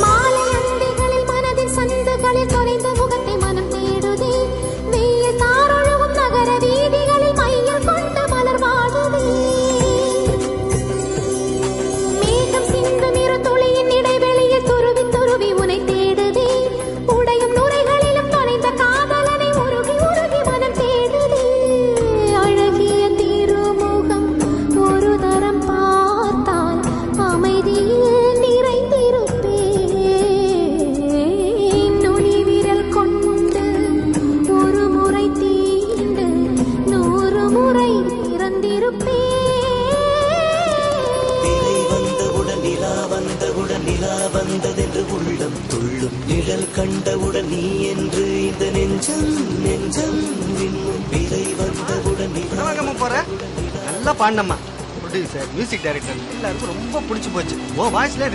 மாலை அந்திகளில் மனதின் சந்துகளில் தொலைந்த முகத்தை மனம் தேடுதே. வெயில் தாரொழுகும் நகர வீதிகளில் மையில் கொண்ட மலர் வாடுதே. மேகம் சிந்தும் இரு துளியின் இடைவெளியில் துருவி துருவி உனை தேடுதே. உடையும் நுரைகளிலும் தொலைந்த காதலனை உருகி உருகி மனம் தேடுதே. அழகிய திருமுகம் ஒரு தரம் பார்த்தால் அமைதியில் நிறைந்திருப்பேன். நுனி விரல் கொண்டு ஒரு முறை தீண்டு 100 முறை இறந்திருப்பேன். நிலை வந்தவுடன் நிலா வந்தவுடன் நிலா வந்ததென்று உள்ளம் துள்ளும். நிழல் கண்டவுடன் நீ என்று இந்த நெஞ்சம் நெஞ்சம் இன்னும் விலை வந்தவுடன் நிலா போற நல்லா பாண்டம்மா. ப்ரொடியூசர் மியூசிக் டைரக்டர் எல்லாருக்கும் ரொம்ப பிடிச்சு போச்சு. ஓ வாய்ஸ்ல